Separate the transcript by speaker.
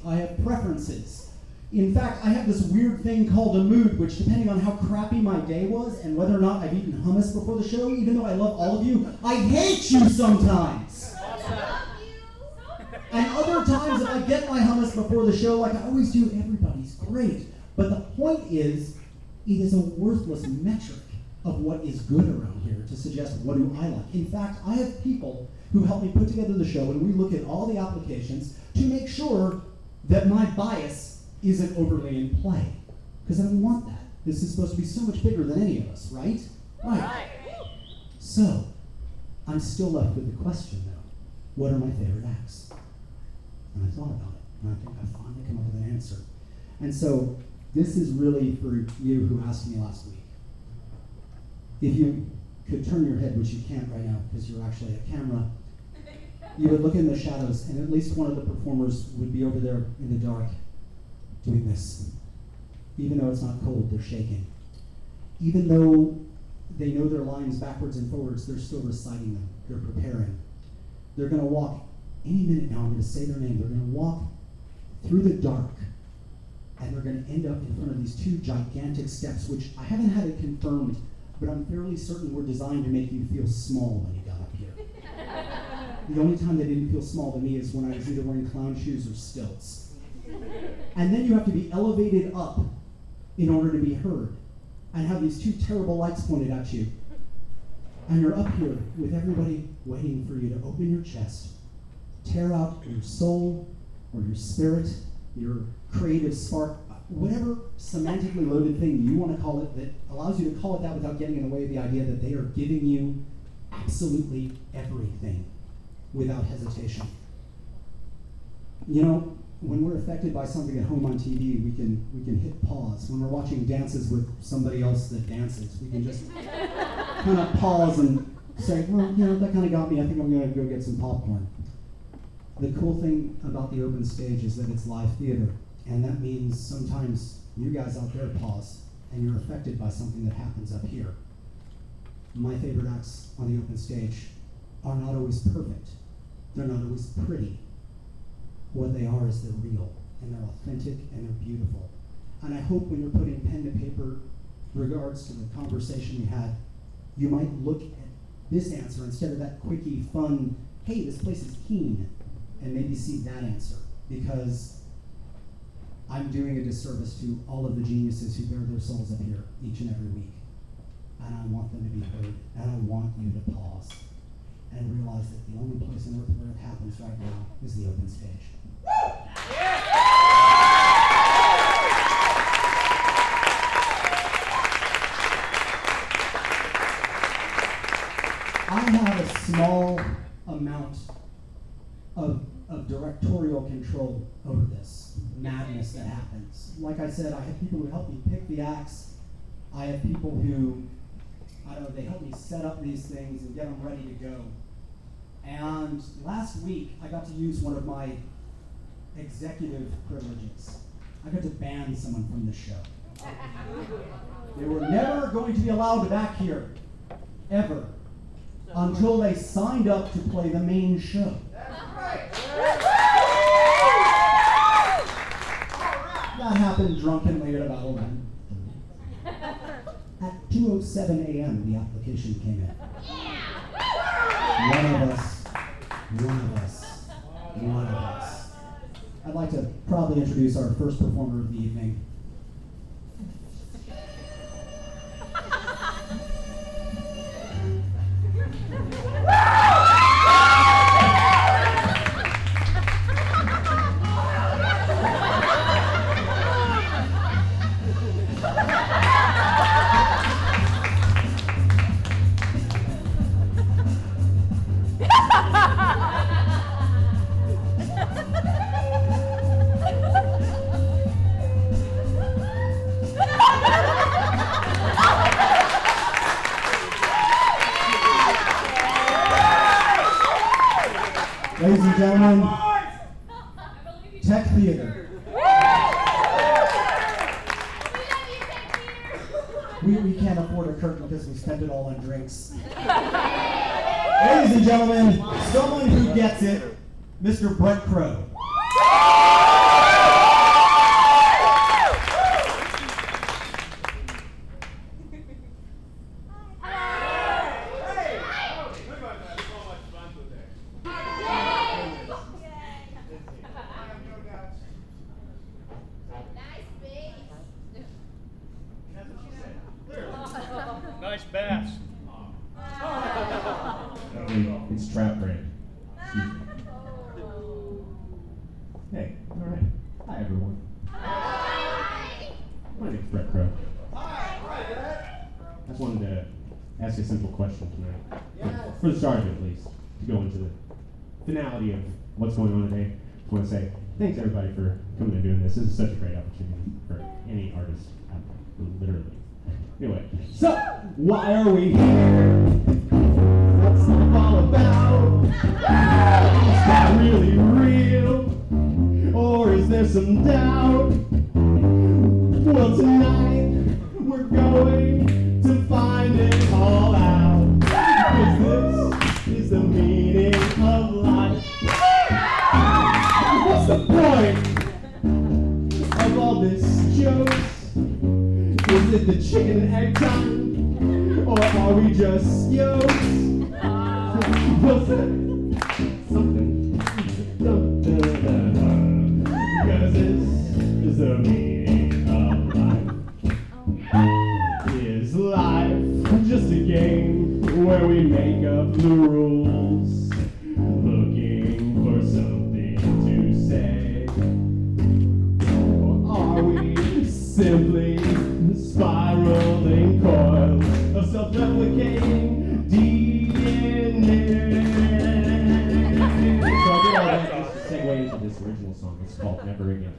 Speaker 1: I have preferences. In fact, I have this weird thing called a mood, which depending on how crappy my day was and whether or not I've eaten hummus before the show, even though I love all of you, I hate you sometimes. And other times, if I get my hummus before the show, like I always do, everybody's great. But the point is, it is a worthless metric of what is good around here to suggest what do I like. In fact, I have people who help me put together the show, and we look at all the applications to make sure that my bias isn't overly in play. Because I don't want that. This is supposed to be so much bigger than any of us, right? Right. So, I'm still left with the question, though. What are my favorite acts? And I thought about it, and I think I finally come up with an answer. And so, this is really for you who asked me last week. If you could turn your head, which you can't right now because you're actually a camera, you would look in the shadows, and at least one of the performers would be over there in the dark doing this. Even though it's not cold, they're shaking. Even though they know their lines backwards and forwards, they're still reciting them. They're preparing. They're going to walk any minute now. I'm going to say their name. They're going to walk through the dark, and they're going to end up in front of these two gigantic steps, which I haven't had it confirmed, but I'm fairly certain were designed to make you feel small when you got up here. The only time they didn't feel small to me is when I was either wearing clown shoes or stilts. And then you have to be elevated up in order to be heard, and have these two terrible lights pointed at you. And you're up here with everybody waiting for you to open your chest, tear out your soul or your spirit, your creative spark, whatever semantically loaded thing you want to call it that allows you to call it that without getting in the way of the idea that they are giving you absolutely everything without hesitation. You know, when we're affected by something at home on TV, we can hit pause. When we're watching dances with somebody else that dances, we can just kind of pause and say, well, you know, that kind of got me. I think I'm going to go get some popcorn. The cool thing about the open stage is that it's live theater. And that means sometimes you guys out there pause and you're affected by something that happens up here. My favorite acts on the open stage are not always perfect. They're not always pretty. What they are is they're real, and they're authentic, and they're beautiful. And I hope when you're putting pen to paper regards to the conversation we had, you might look at this answer instead of that quickie, fun, hey, this place is keen, and maybe see that answer. Because I'm doing a disservice to all of the geniuses who bare their souls up here each and every week. And I want them to be heard, and I want you to pause and realize that the only place on earth where it happens right now is the open stage. I have a small amount of directorial control over this madness that happens. Like I said, I have people who help me pick the acts. I have people who, I don't know, they help me set up these things and get them ready to go. And last week, I got to use one of my executive privileges. I got to ban someone from the show. They were never going to be allowed back here, ever, until they signed up to play the main show. That happened drunkenly at about 11. At 2:07 a.m., the application came in. One of us. I'd like to proudly introduce our first performer of the evening. Ladies and gentlemen, Tech Theater. We can't afford a curtain because we spent it all on drinks. Ladies and gentlemen, someone who gets it, Mr. Brett Crow.
Speaker 2: Hey, all right. Hi, everyone. Hi. My name's Brett Crow. Hi, I just wanted to ask a simple question tonight. Yes. For the start of it, at least, to go into the finality of what's going on today. I want to say thanks, everybody, for coming and doing this. This is such a great opportunity for any artist out there, literally. Anyway, so why are we here? What's it all about? Is that really real? Or is there some doubt? Well, tonight we're going to find it all out. Because this is the meaning of life. What's the point of all this jokes? Is it the chicken and egg time? Or are we just yokes? Was it something? Because this is the meaning of life. Is life just a game where we make up the rules? Looking for something to say? Or are we simply spiraling coils of self-replicating DNA? So I did all that just to segue into this original song. It's called Never Again.